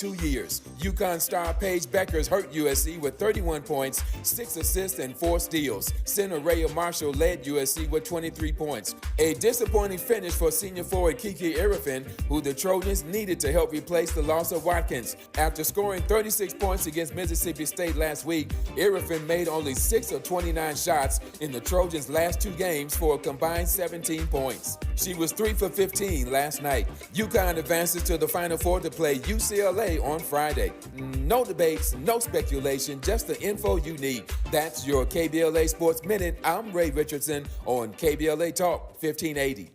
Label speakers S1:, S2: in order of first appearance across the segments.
S1: 2 years. UConn star Paige Beckers hurt USC with 31 points, 6 assists, and 4 steals. Center Raya Marshall led USC with 23 points. A disappointing finish for senior forward Kiki Irifin, who the Trojans needed to help replace the loss of Watkins. After scoring 36 points against Mississippi State last week, Irifin made only 6 of 29 shots in the Trojans' last 2 games for a combined 17 points. She was 3 for 15 last night. UConn advances to the Final Four to play UCLA on Friday. No debates, no speculation, just the info you need. That's your KBLA Sports Minute. I'm Ray Richardson on KBLA Talk 1580.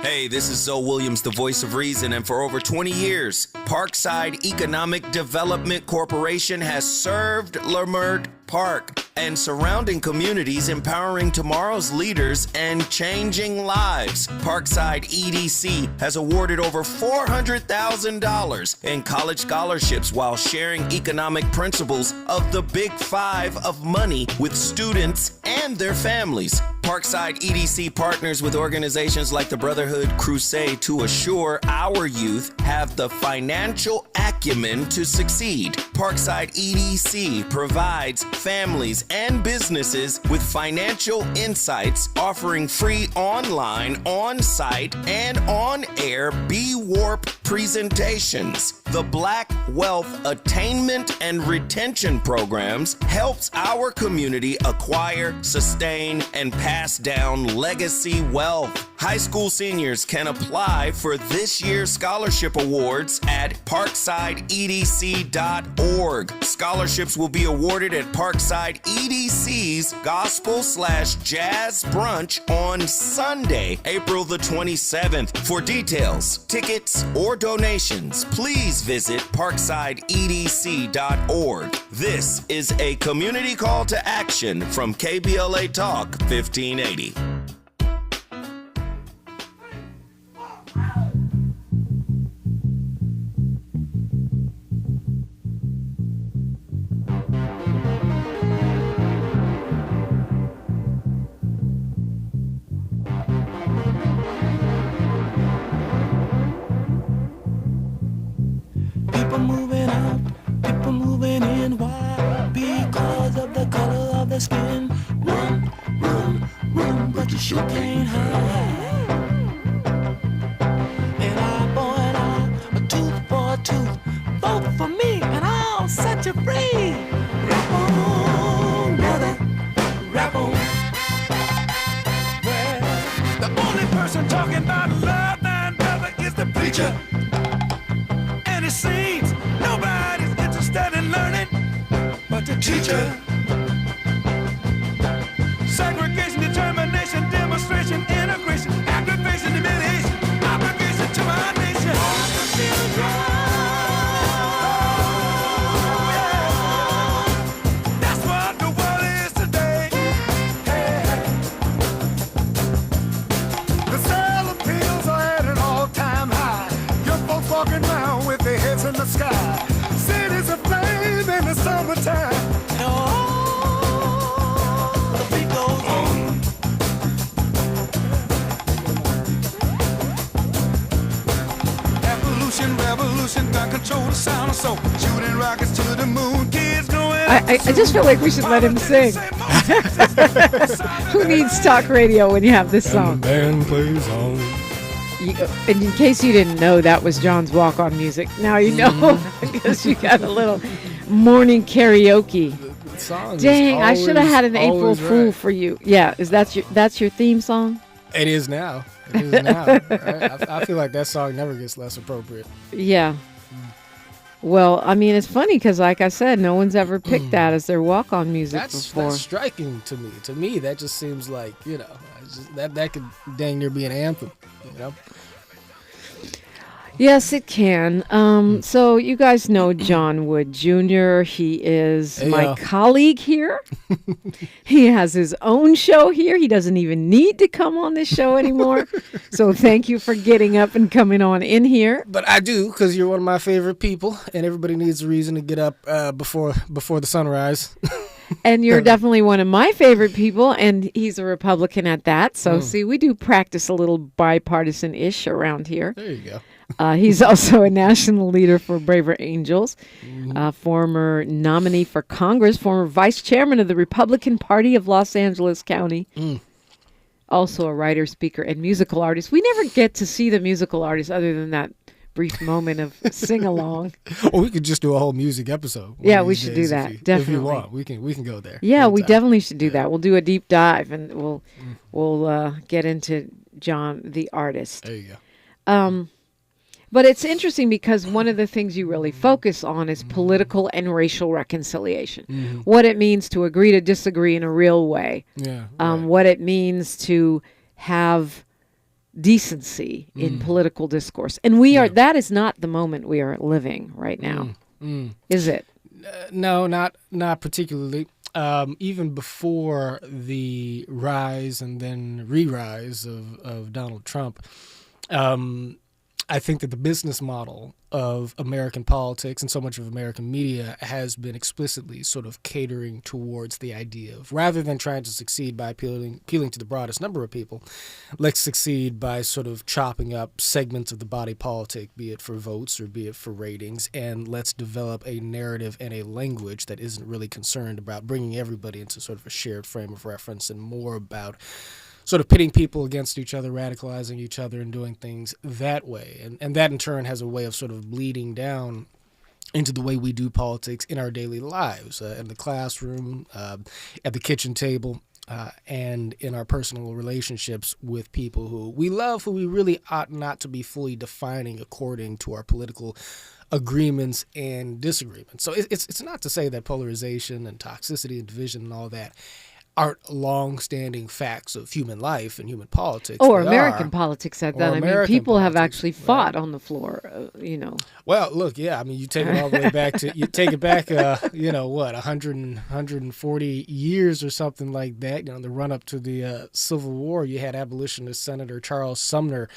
S2: Hey, this is Zoe Williams, the voice of reason, and for over 20 years, Parkside Economic Development Corporation has served Leimert Park and surrounding communities, empowering tomorrow's leaders and changing lives. Parkside EDC has awarded over $400,000 in college scholarships while sharing economic principles of the Big Five of money with students and their families. Parkside EDC partners with organizations like the Brotherhood Crusade to assure our youth have the financial acumen to succeed. Parkside EDC provides families and businesses with financial insights, offering free online, on-site, and on-air B-Warp presentations. The Black Wealth Attainment and Retention Programs helps our community acquire, sustain, and pass down legacy wealth. High school seniors can apply for this year's scholarship awards at parksideedc.org. Scholarships will be awarded at Parkside EDC's Gospel/Jazz Brunch on Sunday, April the 27th. For details, tickets, or donations, please visit parksideedc.org. This is a community call to action from KBLA Talk 1580.
S3: People moving out, people moving in. Why? Because of the color of their skin. Run, run, run, but you sure can't hide. An eye for an eye, a tooth for a tooth. Vote for me and I'll set you free. Rap on, brother, rap on. Well, the only person talking about love and brother is the preacher. And it seems nobody's interested in learning but the teacher. Segregation, determination, demonstration, integration, aggravation, humiliation, obligation to our nation. That's what the world is today. Hey. The sale of pills are at an all-time high. Young folks walking around with their heads in the sky. Cities aflame in the summertime. The beat goes on. Evolution, revolution, gun control the sound of soul. Shooting rockets to the moon, kids going.
S4: I just feel like we should let him sing. Who needs talk radio when you have this song?
S5: And the band plays on.
S4: And in case you didn't know, that was John's walk-on music. Now you know because you got a little morning karaoke. Dang, I should have had an April Fool for you. Yeah, that's your theme song?
S5: It is now. It is now. Right? I feel like that song never gets less appropriate.
S4: Yeah. Well, I mean, it's funny because, like I said, no one's ever picked that as their walk-on music before.
S5: That's striking to me. To me, that just seems like, that could dang near be an anthem,
S4: Yes, it can. So you guys know John Wood Jr. He is my colleague here. He has his own show here. He doesn't even need to come on this show anymore. So thank you for getting up and coming on in here.
S5: But I do, because you're one of my favorite people, and everybody needs a reason to get up before the sunrise.
S4: And you're definitely one of my favorite people, and he's a Republican at that. So see, we do practice a little bipartisan-ish around here.
S5: There you go.
S4: He's also a national leader for Braver Angels, former nominee for Congress, former vice chairman of the Republican Party of Los Angeles County. Also a writer, speaker, and musical artist. We never get to see the musical artist other than that brief moment of sing-along.
S5: Or we could just do a whole music episode.
S4: Yeah, we should do that. Definitely.
S5: If you want, we can go there.
S4: Yeah, we definitely should do that. We'll do a deep dive, and we'll get into John the artist.
S5: There you go.
S4: But it's interesting because one of the things you really focus on is political and racial reconciliation. What it means to agree to disagree in a real way.
S5: Yeah.
S4: What it means to have decency in political discourse. And that is not the moment we are living right now. Is it?
S5: No, not particularly. Even before the rise and then re-rise of Donald Trump, I think that the business model of American politics and so much of American media has been explicitly sort of catering towards the idea of, rather than trying to succeed by appealing to the broadest number of people, let's succeed by sort of chopping up segments of the body politic, be it for votes or be it for ratings, and let's develop a narrative and a language that isn't really concerned about bringing everybody into sort of a shared frame of reference and more about sort of pitting people against each other, radicalizing each other, and doing things that way. And that in turn has a way of sort of bleeding down into the way we do politics in our daily lives, in the classroom, at the kitchen table, and in our personal relationships with people who we love, who we really ought not to be fully defining according to our political agreements and disagreements. So it's not to say that polarization and toxicity and division and all that aren't long-standing facts of human life and human politics.
S4: Or American politics at that. I mean, people have actually fought
S5: right
S4: on the floor,
S5: Well, look, yeah, I mean, you take it all the way back to, 140 years or something like that. The run-up to the Civil War, you had abolitionist Senator Charles Sumner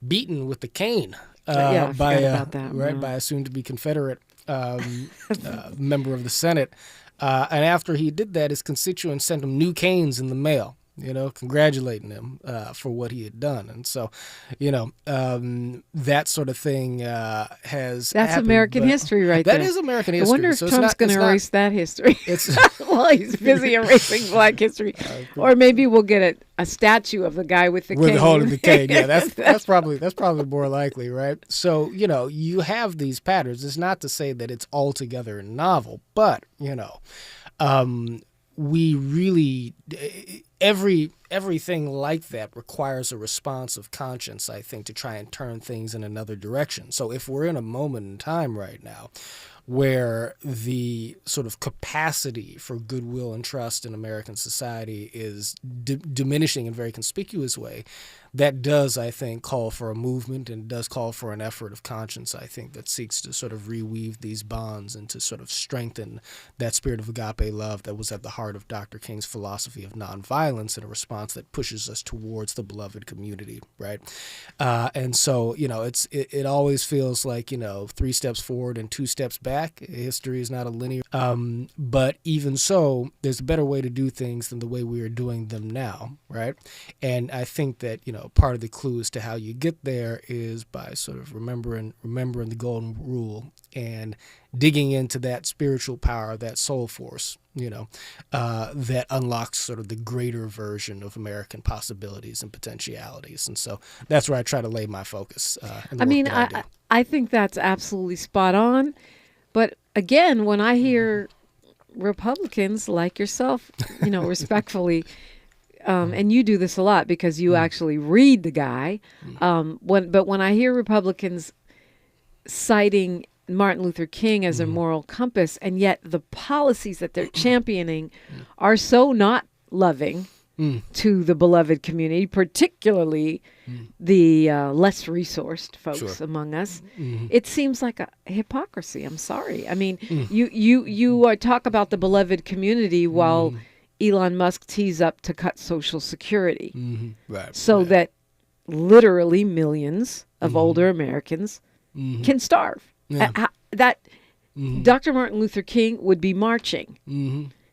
S5: beaten with the cane by a soon-to-be Confederate member of the Senate. And after he did that, his constituents sent him new canes in the mail, congratulating him for what he had done. And so, that sort of thing has
S4: That's
S5: happened,
S4: American history right there.
S5: That is American history.
S4: I wonder if Trump's going to erase that history. Well, he's busy erasing black history. Or maybe we'll get a statue of the guy with the cane.
S5: Holding the cane, yeah. That's probably more likely, right? So, you have these patterns. It's not to say that it's altogether novel, but, we really everything like that requires a response of conscience, I think, to try and turn things in another direction. So if we're in a moment in time right now where the sort of capacity for goodwill and trust in American society is diminishing in a very conspicuous way, that does, I think, call for a movement and does call for an effort of conscience, I think, that seeks to sort of reweave these bonds and to sort of strengthen that spirit of agape love that was at the heart of Dr. King's philosophy of nonviolence in a response that pushes us towards the beloved community, right? And so, it always feels like, 3 steps forward and 2 steps back. History is not a linear. But even so, there's a better way to do things than the way we are doing them now, right? And I think that, part of the clue as to how you get there is by sort of remembering the golden rule and digging into that spiritual power, that soul force, that unlocks sort of the greater version of American possibilities and potentialities. And so that's where I try to lay my focus.
S4: I think that's absolutely spot on. But again, when I hear Republicans like yourself, respectfully, and you do this a lot because you actually read the guy. When I hear Republicans citing Martin Luther King as a moral compass, and yet the policies that they're championing are so not loving to the beloved community, particularly the less resourced folks among us, it seems like a hypocrisy. I'm sorry. I mean, you talk about the beloved community while Elon Musk tees up to cut Social Security that literally millions of older Americans can starve. Dr. Martin Luther King would be marching.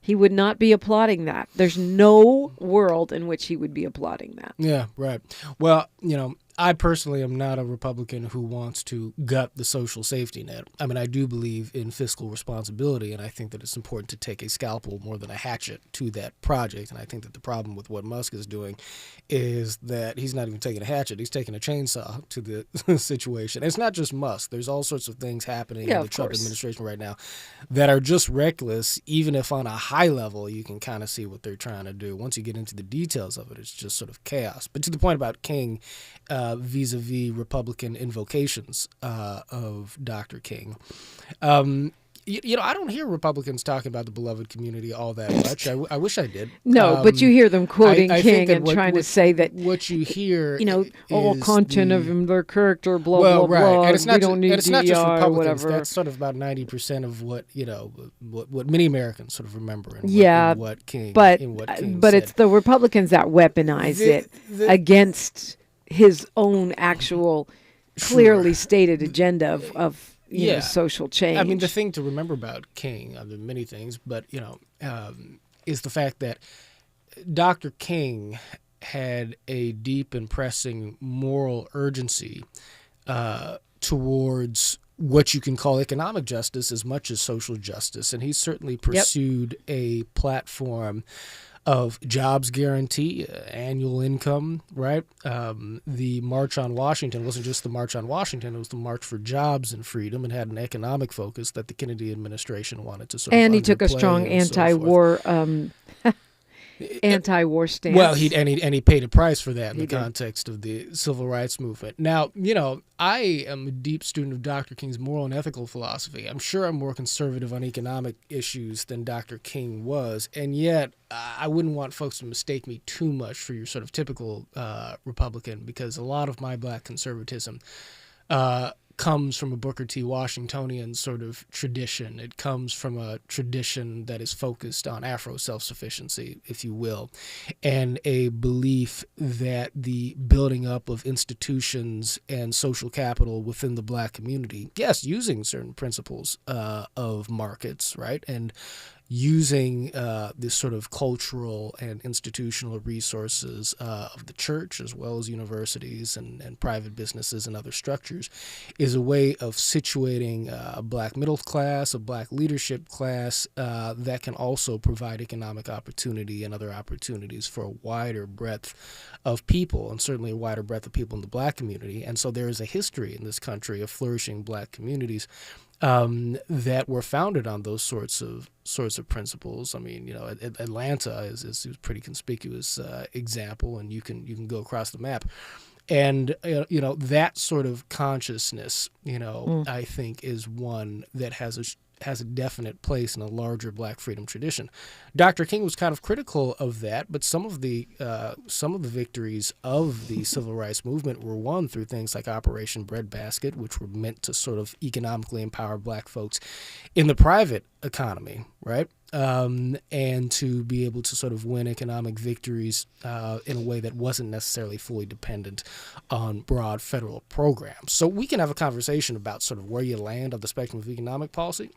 S4: He would not be applauding that. There's no world in which he would be applauding that.
S5: Yeah, right. Well, I personally am not a Republican who wants to gut the social safety net. I mean, I do believe in fiscal responsibility, and I think that it's important to take a scalpel more than a hatchet to that project. And I think that the problem with what Musk is doing is that he's not even taking a hatchet, he's taking a chainsaw to the situation. And it's not just Musk. There's all sorts of things happening in the Trump administration right now that are just reckless, even if on a high level you can kind of see what they're trying to do. Once you get into the details of it, it's just sort of chaos. But to the point about King, vis-a-vis Republican invocations of Dr. King. I don't hear Republicans talking about the beloved community all that much. I wish I did.
S4: No, but you hear them quoting King and trying to say that
S5: what you hear,
S4: all content of him, their character, blah blah blah.
S5: And it's not,
S4: we don't need
S5: and it's not just
S4: DEI,
S5: Republicans.
S4: whatever.
S5: That's sort of about 90% of what what many Americans sort of remember. What King.
S4: But
S5: said.
S4: It's the Republicans that weaponize it against his own actual clearly stated agenda of social change.
S5: I mean, the thing to remember about King, there are many things, but is the fact that Dr. King had a deep and pressing moral urgency towards what you can call economic justice as much as social justice, and he certainly pursued a platform of jobs guarantee, annual income, right? The March on Washington wasn't just the March on Washington, it was the March for Jobs and Freedom, and had an economic focus that the Kennedy administration wanted to sort of
S4: and he took a strong anti-war anti-war stance.
S5: Well, he paid a price for that in the context of the civil rights movement. Now, I am a deep student of Dr. King's moral and ethical philosophy. I'm sure I'm more conservative on economic issues than Dr. King was, and yet I wouldn't want folks to mistake me too much for your sort of typical Republican, because a lot of my black conservatism comes from a Booker T. Washingtonian sort of tradition. It comes from a tradition that is focused on Afro self-sufficiency, if you will, and a belief that the building up of institutions and social capital within the black community, yes, using certain principles of markets, right, and using this sort of cultural and institutional resources of the church as well as universities and private businesses and other structures is a way of situating a black middle class, a black leadership class that can also provide economic opportunity and other opportunities for a wider breadth of people, and certainly a wider breadth of people in the black community. And so there is a history in this country of flourishing black communities that were founded on those sorts of principles. I mean, Atlanta is a pretty conspicuous example, and you can go across the map. And that sort of consciousness, I think is one that has a definite place in a larger black freedom tradition. Dr. King was kind of critical of that, but some of the victories of the civil rights movement were won through things like Operation Breadbasket, which were meant to sort of economically empower black folks in the private economy, right? And to be able to sort of win economic victories in a way that wasn't necessarily fully dependent on broad federal programs. So we can have a conversation about sort of where you land on the spectrum of economic policy.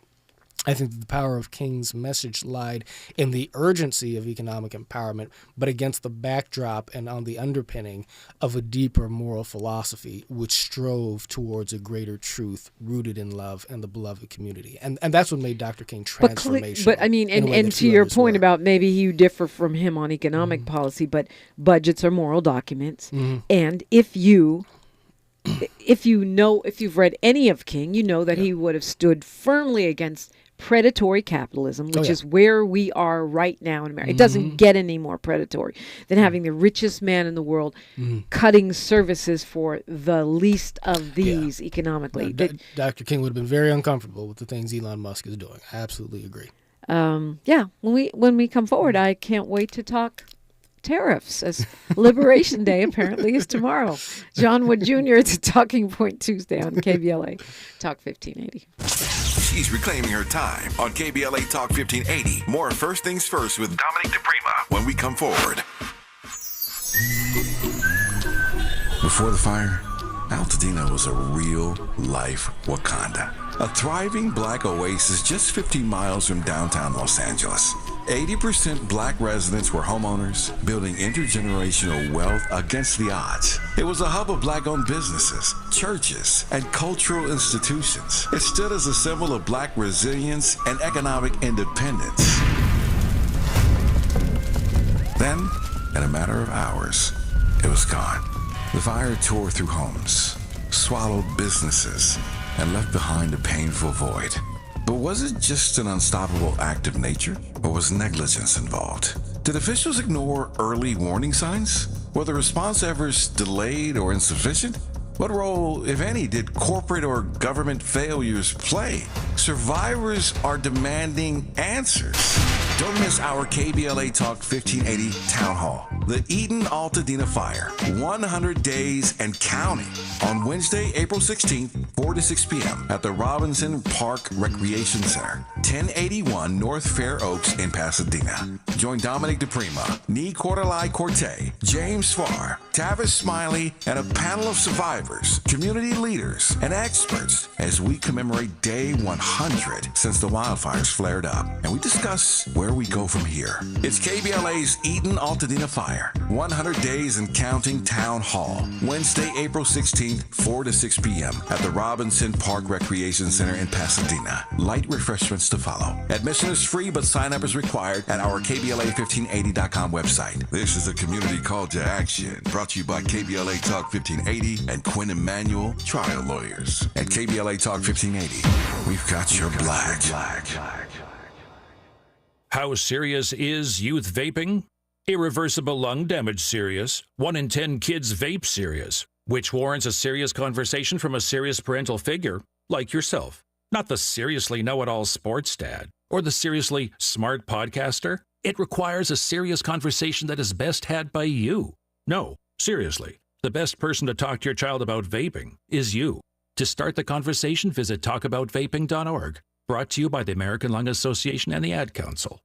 S5: I think that the power of King's message lied in the urgency of economic empowerment, but against the backdrop and on the underpinning of a deeper moral philosophy which strove towards a greater truth rooted in love and the beloved community. And that's what made Dr. King transformational.
S4: But I mean, and to your point about maybe you differ from him on economic policy, but budgets are moral documents. Mm-hmm. And if you've read any of King, you know that he would have stood firmly against predatory capitalism, which is where we are right now in America. It doesn't get any more predatory than having the richest man in the world cutting services for the least of these economically.
S5: Dr. King would have been very uncomfortable with the things Elon Musk is doing. I absolutely agree.
S4: When we come forward, I can't wait to talk tariffs, as Liberation Day apparently is tomorrow. John Wood Jr. It's a Talking Point Tuesday on KBLA Talk 1580.
S6: She's reclaiming her time on KBLA Talk 1580. More First Things First with Dominique DiPrima when we come forward. Before the fire, Altadena was a real-life Wakanda. A thriving black oasis just 15 miles from downtown Los Angeles. 80% black residents were homeowners, building intergenerational wealth against the odds. It was a hub of black-owned businesses, churches, and cultural institutions. It stood as a symbol of black resilience and economic independence. Then, in a matter of hours, it was gone. The fire tore through homes, swallowed businesses, and left behind a painful void. But was it just an unstoppable act of nature, or was negligence involved? Did officials ignore early warning signs? Were the response efforts delayed or insufficient? What role, if any, did corporate or government failures play? Survivors are demanding answers. Don't miss our KBLA Talk 1580 Town Hall. The Eden-Altadena Fire, 100 days and counting. On Wednesday, April 16th, 4 to 6 p.m. at the Robinson Park Recreation Center, 1081 North Fair Oaks in Pasadena. Join Dominique DiPrima, Nee Cordelai Corte, James Farr, Tavis Smiley, and a panel of survivors, community leaders, and experts as we commemorate Day 100 since the wildfires flared up. And we discuss where we go from here. It's KBLA's Eden-Altadena Fire, 100 days and counting Town Hall. Wednesday, April 16th, 4 to 6 p.m. at the Robinson Park Recreation Center in Pasadena. Light refreshments to follow. Admission is free, but sign-up is required at our KBLA1580.com website. This is a community call to action brought to you by KBLA Talk 1580 and Quinn Emanuel Trial Lawyers. At KBLA Talk 1580, we've got your black.
S7: How serious is youth vaping? Irreversible lung damage serious. 1 in 10 kids vape serious, which warrants a serious conversation from a serious parental figure like yourself. Not the seriously know-it-all sports dad or the seriously smart podcaster. It requires a serious conversation that is best had by you. No, seriously, the best person to talk to your child about vaping is you. To start the conversation, visit talkaboutvaping.org. Brought to you by the American Lung Association and the Ad Council.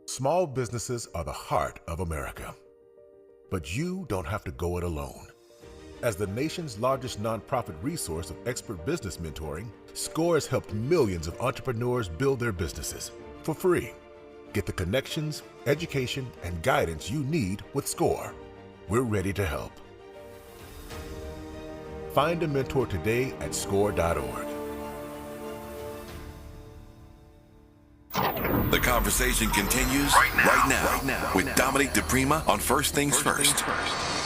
S8: Small businesses are the heart of America. But you don't have to go it alone. As the nation's largest nonprofit resource of expert business mentoring, SCORE has helped millions of entrepreneurs build their businesses for free. Get the connections, education, and guidance you need with SCORE. We're ready to help. Find a mentor today at score.org.
S6: The conversation continues right now with Dominique DiPrima on First Things First.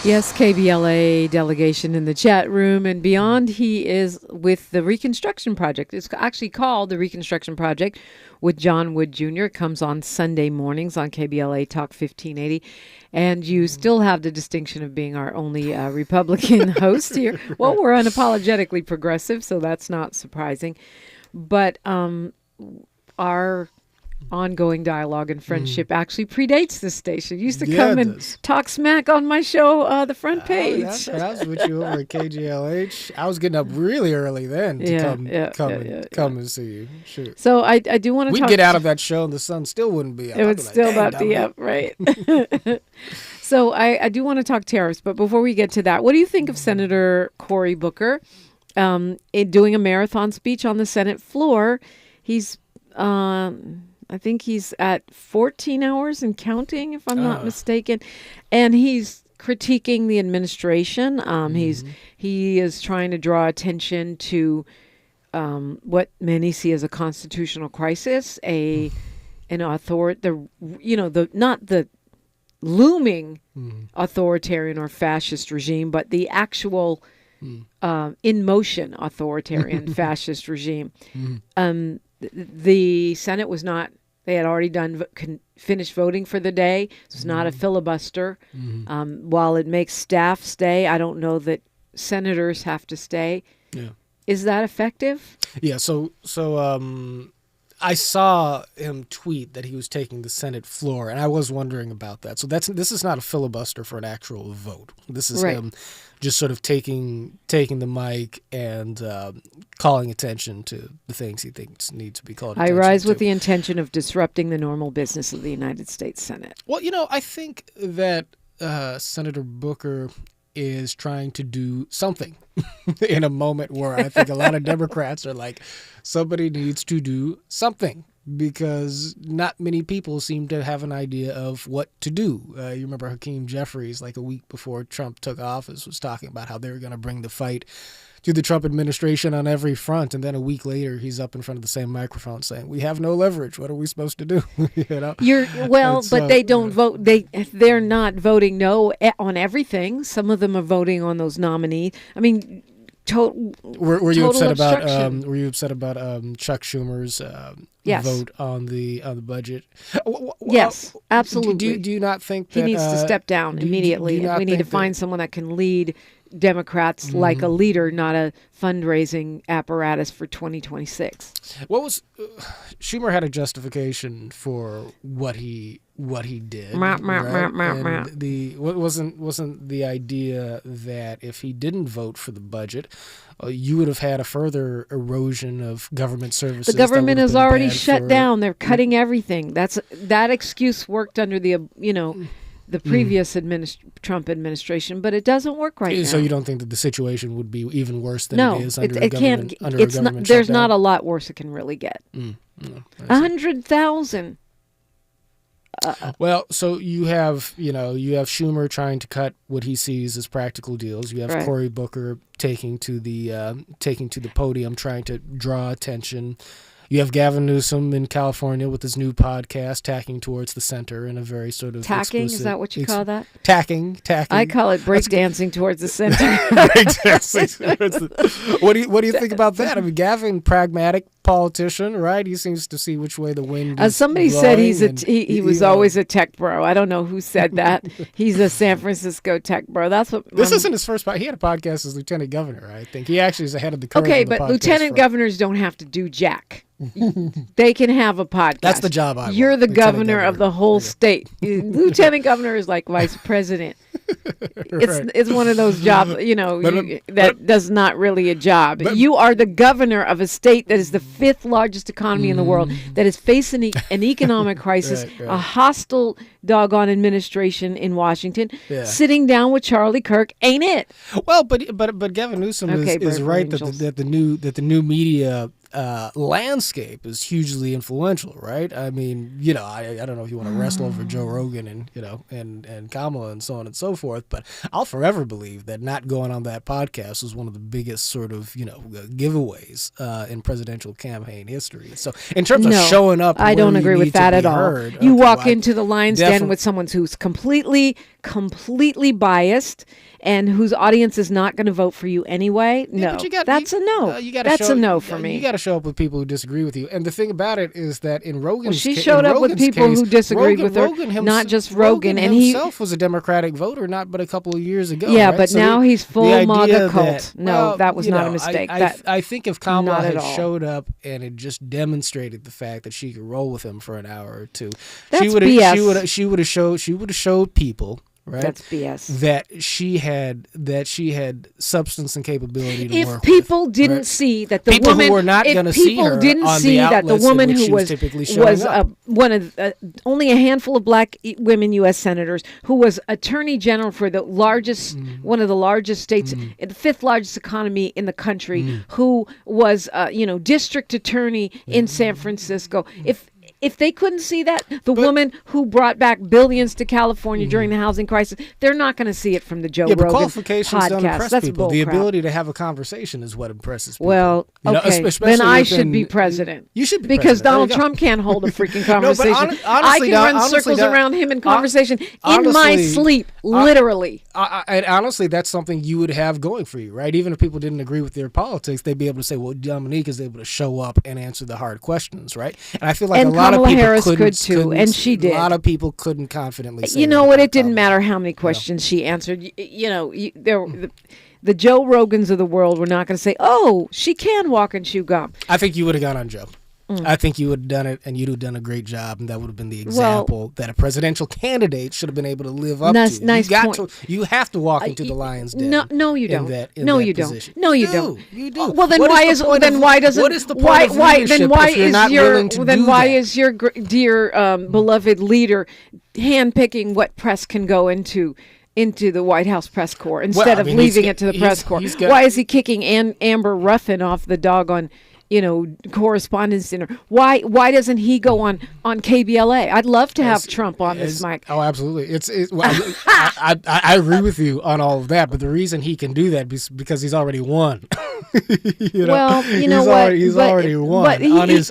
S4: Yes, KBLA delegation in the chat room and beyond. He is with the Reconstruction Project. It's actually called the Reconstruction Project with John Wood Jr. It comes on Sunday mornings on KBLA Talk 1580. And you still have the distinction of being our only Republican host here. Well, we're unapologetically progressive, so that's not surprising. But our ongoing dialogue and friendship actually predates this station. You used to come and talk smack on my show, The Front Page.
S5: I was with you over at KGLH. I was getting up really early then to come and see you. Sure.
S4: So I do want to talk.
S5: We'd get out of that show and the sun still wouldn't be up.
S4: It would still not be up, right? So I do want to talk tariffs, but before we get to that, what do you think of Senator Cory Booker doing a marathon speech on the Senate floor? He's I think he's at 14 hours and counting, if I'm not mistaken. And he's critiquing the administration. He is trying to draw attention to what many see as a constitutional crisis, not the looming authoritarian or fascist regime, but the actual in motion authoritarian fascist regime. The Senate was not. They had already finished voting for the day. So it's not a filibuster. While it makes staff stay, I don't know that senators have to stay. Yeah. Is that effective?
S5: Yeah. So I saw him tweet that he was taking the Senate floor, and I was wondering about that. So this is not a filibuster for an actual vote. This is him just sort of taking the mic and calling attention to the things he thinks need to be called attention to.
S4: I rise with the intention of disrupting the normal business of the United States Senate.
S5: Well, I think that Senator Booker is trying to do something in a moment where I think a lot of Democrats are like, somebody needs to do something, because not many people seem to have an idea of what to do. You remember Hakeem Jeffries, like a week before Trump took office, was talking about how they were going to bring the fight to the Trump administration on every front, and then a week later he's up in front of the same microphone saying, "We have no leverage. What are we supposed to do?"
S4: But they don't vote. They're not voting no on everything. Some of them are voting on those nominees. I mean,
S5: were you upset about Chuck Schumer's vote on the budget?
S4: Yes, absolutely.
S5: Do you not think that
S4: he needs to step down immediately? We need to find someone that can lead Democrats like a leader, not a fundraising apparatus for 2026.
S5: What was Schumer had a justification for what he did. Right? Wasn't the idea that if he didn't vote for the budget, you would have had a further erosion of government services.
S4: The government is already shut down. They're cutting everything. That excuse worked under the previous Trump administration, but it doesn't work right now.
S5: So you don't think that the situation would be even worse than it is under a government shutdown?
S4: There's not a lot worse it can really get. 100,000.
S5: Well, so you have Schumer trying to cut what he sees as practical deals. You have Cory Booker taking to the podium, trying to draw attention. You have Gavin Newsom in California with his new podcast, tacking towards the center in a very sort of
S4: tacking. Is that what you call that?
S5: Tacking.
S4: I call it breakdancing towards the center.
S5: What do you think about that? I mean, Gavin, pragmatic politician, right? He seems to see which way the wind is
S4: somebody
S5: blowing,
S4: said he was always a tech bro. I don't know who said that. He's a San Francisco tech bro. That's what.
S5: This isn't his first podcast. He had a podcast as lieutenant governor. I think he actually is ahead of the curve.
S4: Okay, but lieutenant governors don't have to do jack. They can have a podcast.
S5: That's the job
S4: You're the governor of the whole state. Lieutenant governor is like vice president. It's one of those jobs, that's not really a job. You are the governor of a state that is the fifth largest economy in the world, that is facing an economic crisis, a hostile doggone administration in Washington. Sitting down with Charlie Kirk ain't it?
S5: Well, but Gavin Newsom is right that the new media landscape is hugely influential, right? I mean, I don't know if you want to wrestle over Joe Rogan and Kamala and so on and so forth, but I'll forever believe that not going on that podcast was one of the biggest sort of giveaways in presidential campaign history. So in terms of showing up,
S4: I don't agree with that at all. You walk into the lion's den with someone who's completely biased and whose audience is not going to vote for you anyway. That's a no. That's a no for me.
S5: You got to show up with people who disagree with you. And the thing about it is that in Rogan's
S4: case, she showed up with people who disagreed with her, not just Rogan.
S5: And he himself was a Democratic voter, not but a couple of years ago.
S4: Yeah,
S5: right?
S4: but
S5: so
S4: now he's full MAGA cult. That was not a mistake.
S5: I think if Kamala had showed up and had just demonstrated the fact that she could roll with him for an hour or two, she would have showed people. Right?
S4: That's BS.
S5: That she had substance and capability to work with.
S4: If people didn't see that the
S5: people
S4: woman
S5: who were not going to see her
S4: didn't
S5: on
S4: see
S5: the
S4: that the woman who was one of only a handful of black women U.S. senators, who was attorney general for the largest one of the largest states, the fifth largest economy in the country, who was district attorney in San Francisco. If they couldn't see that, woman who brought back billions to California during the housing crisis, they're not going to see it from the Joe Rogan
S5: qualifications
S4: podcast.
S5: Don't impress
S4: That's
S5: people.
S4: bull
S5: The
S4: crap.
S5: ability to have a conversation is what impresses people.
S4: Well, okay, then I should be president.
S5: You should be
S4: because
S5: president.
S4: Donald Trump can't hold a freaking conversation. I can run circles around him in conversation in my sleep, literally.
S5: And honestly, that's something you would have going for you, right? Even if people didn't agree with their politics, they'd be able to say, well, Dominique is able to show up and answer the hard questions, right? And I feel like a lot of people
S4: Harris could too, and she did.
S5: A lot of people couldn't confidently say.
S4: You know what? It didn't matter how many questions she answered. The Joe Rogans of the world were not going to say, "Oh, she can walk and chew gum."
S5: I think you would have gone on Joe. I think you would have done it, and you'd have done a great job, and that would have been the example that a presidential candidate should have been able to live up to.
S4: Nice point.
S5: You have to walk into the lion's den.
S4: No, you don't.
S5: No, you don't.
S4: No, you don't.
S5: You do.
S4: Well, then why is your dear beloved leader handpicking what press can go into into the White House press corps instead of leaving it to the press corps? Why is he kicking Amber Ruffin off the doggone, correspondence dinner? Why doesn't he go on KBLA? I'd love to have Trump on this mic.
S5: Oh, absolutely. I agree with you on all of that, but the reason he can do that is because he's already won.
S4: Well,
S5: he's already won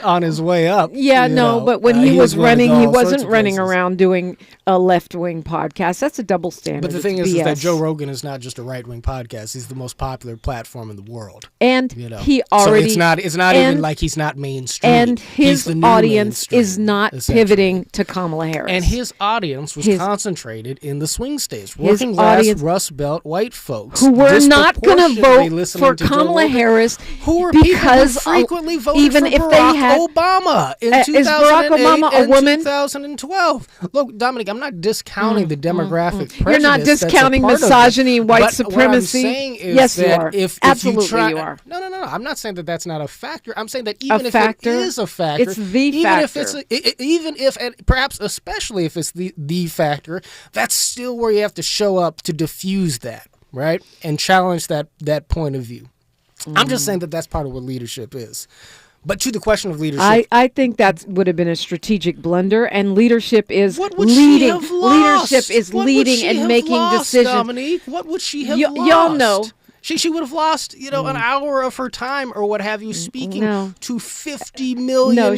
S5: on his way up.
S4: Yeah, but when he was running, he wasn't running around doing a left-wing podcast. That's a double standard.
S5: But the thing is that Joe Rogan is not just a right-wing podcast. He's the most popular platform in the world.
S4: And he already...
S5: So it's not even like he's not mainstream.
S4: And his audience is not pivoting to Kamala Harris.
S5: And his audience was concentrated in the swing states. Working class, Rust Belt, white folks.
S4: Who were not going to vote for Kamala Harris.
S5: Who were
S4: because
S5: people who frequently voted
S4: even
S5: for
S4: if
S5: Barack
S4: they had,
S5: Obama in 2008
S4: is Barack Obama a woman?
S5: 2012. Look, Dominic, I'm not discounting the demographic prejudice.
S4: You're not discounting misogyny, white supremacy.
S5: What I'm saying is
S4: yes,
S5: that
S4: you are.
S5: Absolutely,
S4: you are.
S5: No. I'm not saying that that's not a factor. I'm saying that even if it is a factor,
S4: it's the factor.
S5: Even if, and perhaps especially if it's the factor, that's still where you have to show up to diffuse that, right, and challenge that point of view. I'm just saying that that's part of what leadership is. But to the question of leadership,
S4: I think that would have been a strategic blunder, and leadership is
S5: leading.
S4: Leadership is leading and making decisions.
S5: Dominique, what would she have lost?
S4: Y'all know.
S5: She would have lost, an hour of her time or what have you, speaking to 50 million people.
S4: No,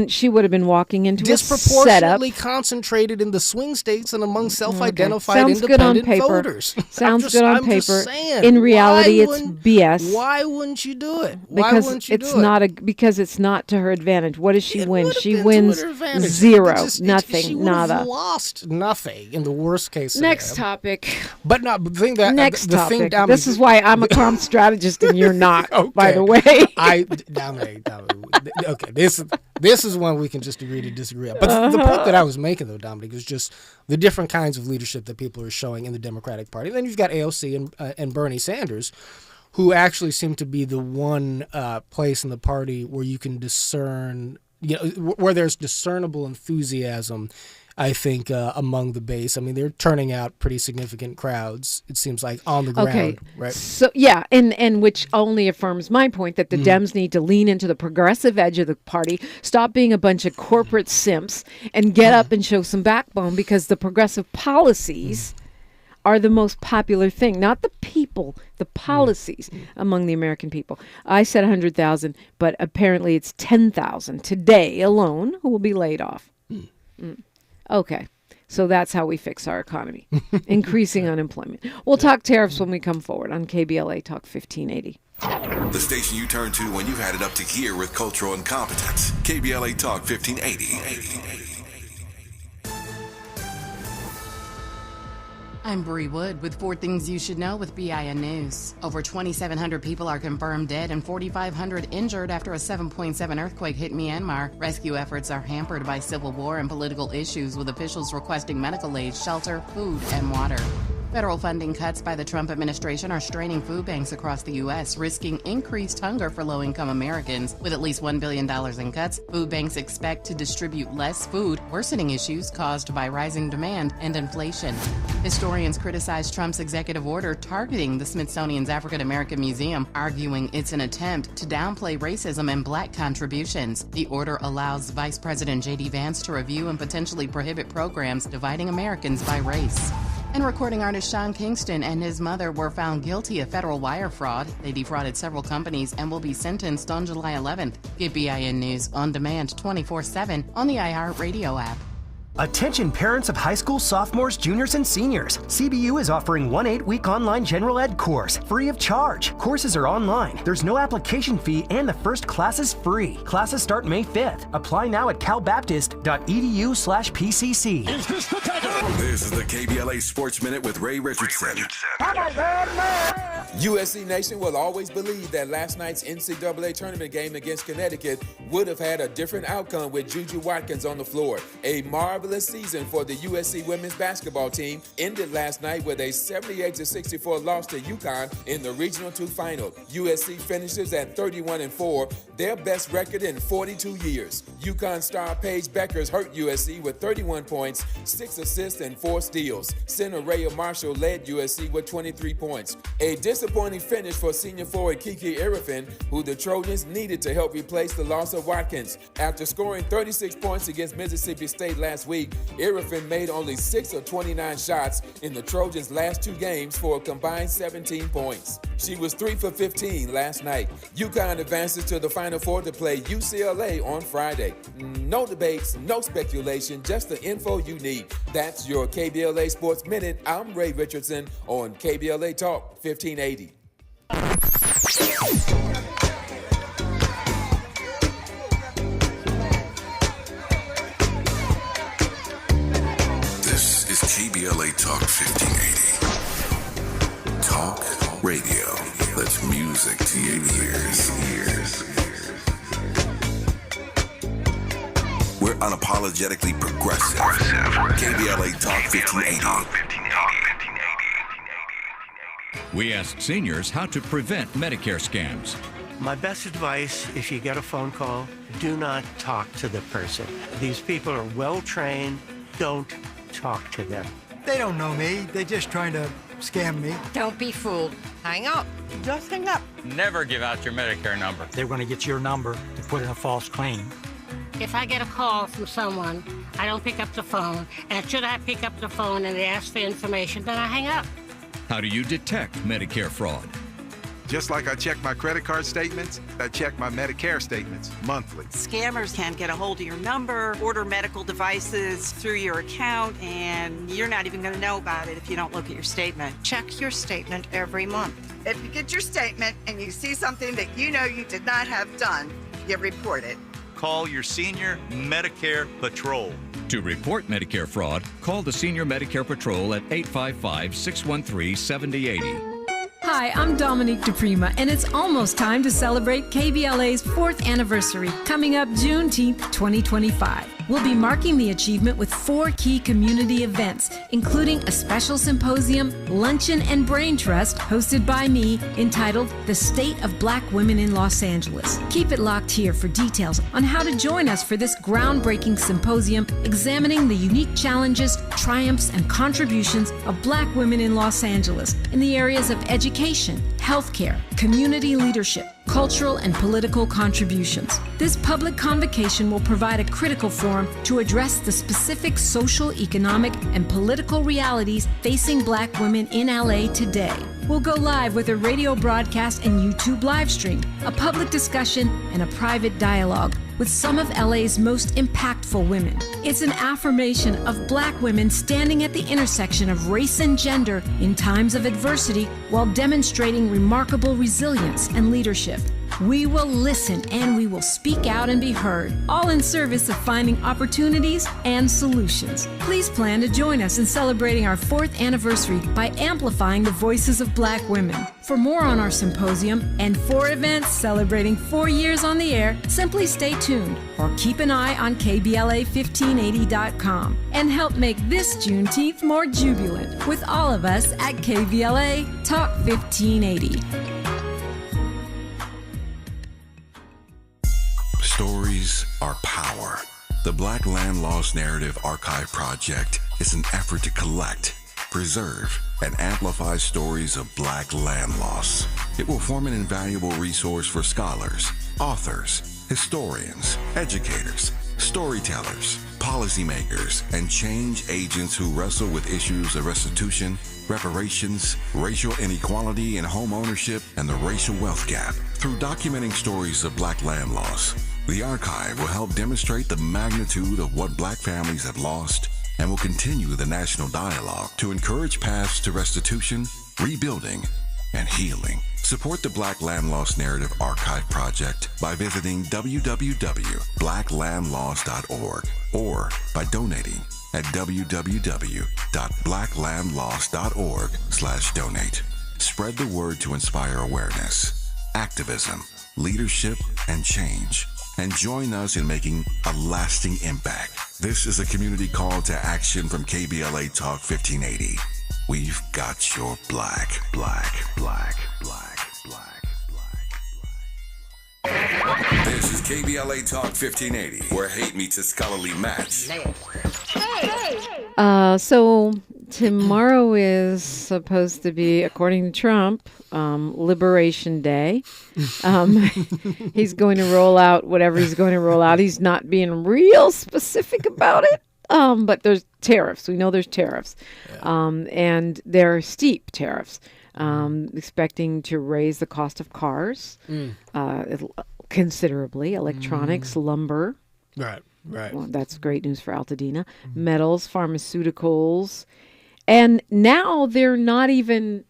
S4: she would have been walking into a setup.
S5: Disproportionately concentrated in the swing states and among self-identified independent voters.
S4: Sounds good on paper. In reality, it's BS.
S5: Why wouldn't you do it?
S4: Because it's not to her advantage. What does she win? She wins zero, nothing, nada.
S5: She would have lost nothing in the worst case scenario.
S4: Next topic.
S5: But not the thing that
S4: next
S5: the
S4: topic.
S5: Thing,
S4: this is why I'm a calm strategist and you're not.
S5: Okay.
S4: By the way,
S5: okay. This is one we can just agree to disagree on. But the point that I was making, though, Dominic, is just the different kinds of leadership that people are showing in the Democratic Party. And then you've got AOC and Bernie Sanders, who actually seem to be the one place in the party where you can discern, where there's discernible enthusiasm, I think, among the base. I mean, they're turning out pretty significant crowds, it seems like, on the ground. Right?
S4: So, yeah, and which only affirms my point that the Dems need to lean into the progressive edge of the party, stop being a bunch of corporate simps, and get up and show some backbone, because the progressive policies are the most popular thing, not the people, the policies among the American people. I said 100,000, but apparently it's 10,000 today alone who will be laid off. Okay, so that's how we fix our economy, increasing unemployment. We'll talk tariffs when we come forward on KBLA Talk 1580.
S6: The station you turn to when you've had it up to here with cultural incompetence. KBLA Talk 1580.
S9: I'm Bree Wood with 4 things you should know with BIN News. Over 2,700 people are confirmed dead and 4,500 injured after a 7.7 earthquake hit Myanmar. Rescue efforts are hampered by civil war and political issues, with officials requesting medical aid, shelter, food, and water. Federal funding cuts by the Trump administration are straining food banks across the U.S., risking increased hunger for low-income Americans. With at least $1 billion in cuts, food banks expect to distribute less food, worsening issues caused by rising demand and inflation. Historians criticize Trump's executive order targeting the Smithsonian's African American Museum, arguing it's an attempt to downplay racism and black contributions. The order allows Vice President J.D. Vance to review and potentially prohibit programs dividing Americans by race. And recording artist Sean Kingston and his mother were found guilty of federal wire fraud. They defrauded several companies and will be sentenced on July 11th. Get BIN News on demand 24/7 on the iHeartRadio app.
S10: Attention parents of high school sophomores, juniors, and seniors. CBU is offering one 8-week online general ed course, free of charge. Courses are online. There's no application fee, and the first class is free. Classes start May 5th. Apply now at calbaptist.edu/PCC.
S6: This is the KBLA Sports Minute with Ray Richardson.
S1: USC Nation will always believe that last night's NCAA tournament game against Connecticut would have had a different outcome with Juju Watkins on the floor. A marvelous season for the USC women's basketball team ended last night with a 78-64 loss to UConn in the Regional II final. USC finishes at 31-4, their best record in 42 years. UConn star Paige Beckers hurt USC with 31 points, 6 assists, and 4 steals. Center Rhea Marshall led USC with 23 points. A disappointing finish for senior forward Kiki Irvin, who the Trojans needed to help replace the loss of Watkins. After scoring 36 points against Mississippi State last week, Irvin made only 6 of 29 shots in the Trojans' last 2 games for a combined 17 points. She was 3 for 15 last night. UConn advances to the Final Four to play UCLA on Friday. No debates, no speculation, just the info you need. That's your KBLA Sports Minute. I'm Ray Richardson on KBLA Talk 1580.
S6: This is KBLA Talk 1580. Talk radio. That's music to your ears. We're unapologetically progressive. KBLA Talk 1580.
S11: We ask seniors how to prevent Medicare scams.
S12: My best advice, if you get a phone call, do not talk to the person. These people are well trained. Don't talk to them.
S13: They don't know me. They're just trying to scam me.
S14: Don't be fooled. Hang up. Just hang up.
S15: Never give out your Medicare number.
S13: They're going to get your number to put in a false claim.
S16: If I get a call from someone, I don't pick up the phone. And should I pick up the phone and they ask for information, then I hang up.
S11: How do you detect Medicare fraud?
S17: Just like I check my credit card statements, I check my Medicare statements monthly.
S18: Scammers can get a hold of your number, order medical devices through your account, and you're not even going to know about it if you don't look at your statement.
S14: Check your statement every month.
S19: If you get your statement and you see something that you know you did not have done, you report it.
S20: Call your senior Medicare Patrol.
S11: To report Medicare fraud, call the Senior Medicare Patrol at 855-613-7080.
S21: Hi, I'm Dominique DiPrima, and it's almost time to celebrate KBLA's 4th anniversary, coming up Juneteenth 2025. We'll be marking the achievement with 4 key community events, including a special symposium, luncheon, and brain trust hosted by me entitled The State of Black Women in Los Angeles. Keep it locked here for details on how to join us for this groundbreaking symposium examining the unique challenges, triumphs, and contributions of Black women in Los Angeles in the areas of education, healthcare, community leadership, cultural and political contributions. This public convocation will provide a critical forum to address the specific social, economic, and political realities facing Black women in LA today. We'll go live with a radio broadcast and YouTube live stream, a public discussion, and a private dialogue with some of LA's most impactful women. It's an affirmation of Black women standing at the intersection of race and gender in times of adversity while demonstrating remarkable resilience and leadership. We will listen and we will speak out and be heard, all in service of finding opportunities and solutions. Please plan to join us in celebrating our 4th anniversary by amplifying the voices of Black women. For more on our symposium and 4 events celebrating 4 years on the air, simply stay tuned or keep an eye on KBLA1580.com and help make this Juneteenth more jubilant with all of us at KBLA Talk 1580.
S6: Stories are power. The Black Land Lost Narrative Archive Project is an effort to collect, preserve, and amplify stories of Black land loss. It will form an invaluable resource for scholars, authors, historians, educators, storytellers, policymakers, and change agents who wrestle with issues of restitution, reparations, racial inequality in home ownership, and the racial wealth gap. Through documenting stories of Black land loss, the archive will help demonstrate the magnitude of what Black families have lost and will continue the national dialogue to encourage paths to restitution, rebuilding, and healing. Support the Black Land Lost Narrative Archive Project by visiting www.blacklandlost.org or by donating at www.blacklandlost.org/donate. Spread the word to inspire awareness, activism, leadership, and change. And join us in making a lasting impact. This is a community call to action from KBLA Talk 1580. We've got your black. This is KBLA Talk 1580, where hate meets a scholarly match.
S4: So tomorrow is supposed to be, according to Trump, Liberation Day. He's going to roll out whatever he's going to roll out. He's not being real specific about it. But there's tariffs. We know there's tariffs. And they're steep tariffs. Expecting to raise the cost of cars considerably, electronics, lumber.
S5: Right.
S4: Well, that's great news for Altadena. Metals, pharmaceuticals. And now they're not even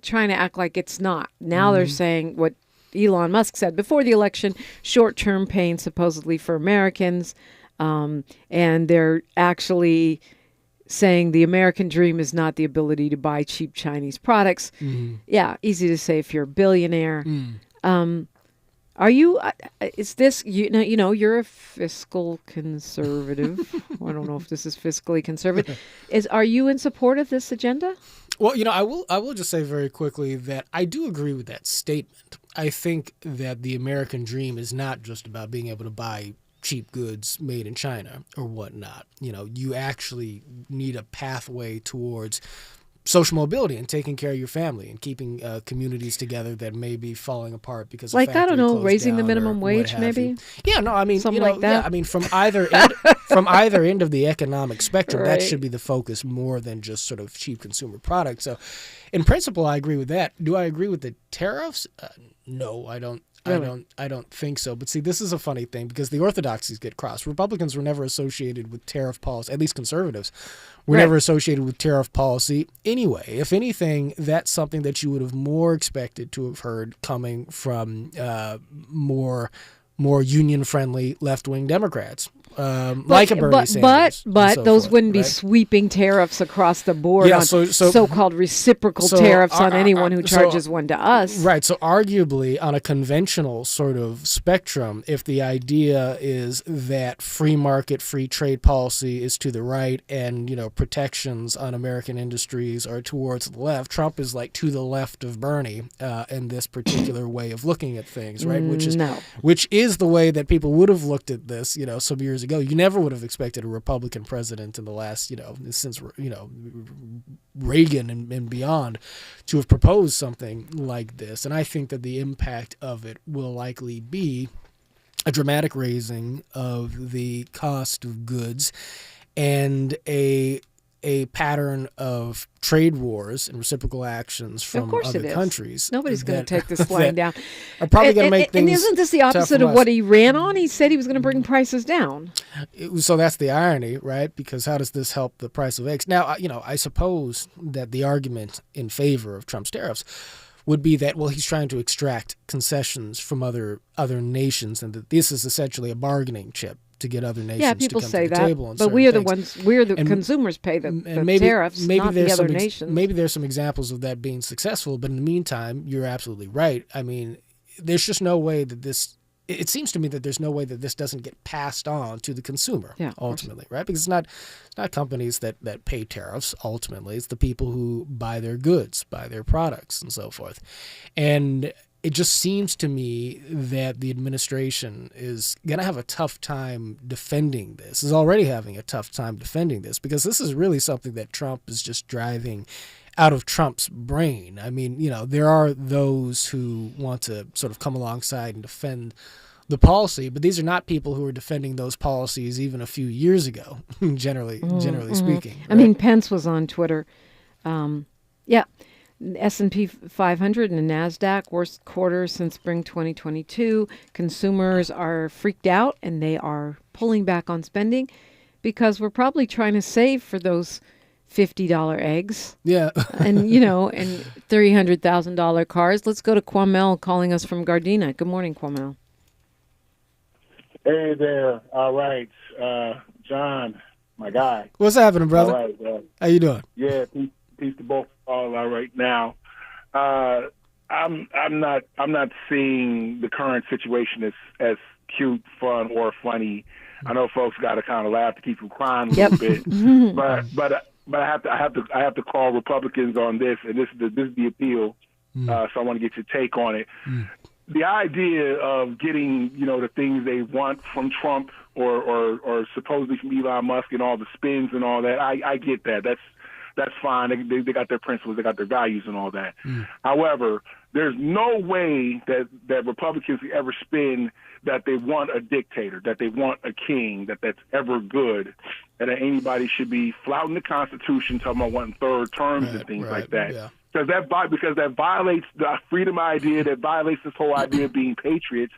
S4: trying to act like it's not. Now they're saying what Elon Musk said before the election, short-term pain supposedly for Americans. And they're actually saying the American dream is not the ability to buy cheap Chinese products. Yeah, easy to say if you're a billionaire. Are you? Is this you know? You're a fiscal conservative. I don't know if this is fiscally conservative. Are you in support of this agenda?
S5: Well, I will just say very quickly that I do agree with that statement. I think that the American dream is not just about being able to buy cheap goods made in China or whatnot. You actually need a pathway towards social mobility and taking care of your family and keeping communities together that may be falling apart because of
S4: I don't know, raising the minimum wage maybe.
S5: Yeah, no, I mean
S4: something like that.
S5: Yeah, I mean from either end of the economic spectrum, that should be the focus more than just sort of cheap consumer products. So, in principle, I agree with that. Do I agree with the tariffs? No, I don't. Really? I don't think so. But see, this is a funny thing because the orthodoxies get crossed. Republicans were never associated with tariff policy, at least conservatives were never associated with tariff policy anyway. If anything, that's something that you would have more expected to have heard coming from more union-friendly left-wing Democrats. Like a Bernie Sanders.
S4: But those
S5: forth,
S4: wouldn't be sweeping tariffs across the board on so-called reciprocal tariffs on anyone who charges one to us.
S5: Right. So arguably on a conventional sort of spectrum, if the idea is that free market, free trade policy is to the right and, protections on American industries are towards the left, Trump is like to the left of Bernie in this particular way of looking at things, right? Which is the way that people would have looked at this, some years ago. You never would have expected a Republican president in the last, since, Reagan and beyond to have proposed something like this. And I think that the impact of it will likely be a dramatic raising of the cost of goods and a pattern of trade wars and reciprocal actions from other countries.
S4: Nobody's going to take this line down.
S5: Are probably going to make things.
S4: And isn't this the opposite of what he ran on? He said he was going to bring prices down.
S5: So that's the irony, right? Because how does this help the price of eggs? Now, I suppose that the argument in favor of Trump's tariffs would be that, well, he's trying to extract concessions from other nations and that this is essentially a bargaining chip to get other nations to come to the table.
S4: But we are the ones, consumers pay the tariffs, not the other nations.
S5: Maybe there's some examples of that being successful, but in the meantime, you're absolutely right. I mean, there's just no way that this, it seems to me that there's no way that this doesn't get passed on to the consumer ultimately, right? Because it's not companies that pay tariffs ultimately. It's the people who buy their goods, buy their products and so forth. And it just seems to me that the administration is going to have a tough time defending this, is already having a tough time defending this, because this is really something that Trump is just driving out of Trump's brain. I mean, there are those who want to sort of come alongside and defend the policy, but these are not people who are defending those policies even a few years ago, generally speaking. Right?
S4: I mean, Pence was on Twitter. S&P 500 and the NASDAQ, worst quarter since spring 2022. Consumers are freaked out and they are pulling back on spending because we're probably trying to save for those $50 eggs.
S5: Yeah.
S4: and $300,000 cars. Let's go to Kwamel calling us from Gardena. Good morning, Kwamel.
S2: Hey there. All right. John, my guy.
S5: What's happening, brother?
S2: All right.
S5: How you doing?
S2: Yeah, peace to both all right now. I'm not seeing the current situation as cute, fun, or funny. I know folks got to kind of laugh to keep from crying a little bit, but I have to call Republicans on this, and this is the appeal. So I want to get your take on it. The idea of getting, the things they want from Trump or supposedly from Elon Musk and all the spins and all that, I get that. That's fine. They got their principles, they got their values and all that. However, there's no way that Republicans ever spin that they want a dictator, that they want a king, that's ever good, and that anybody should be flouting the Constitution, talking about wanting third terms and things like that.
S5: Yeah.
S2: Because that violates the freedom idea, that violates this whole idea of being patriots.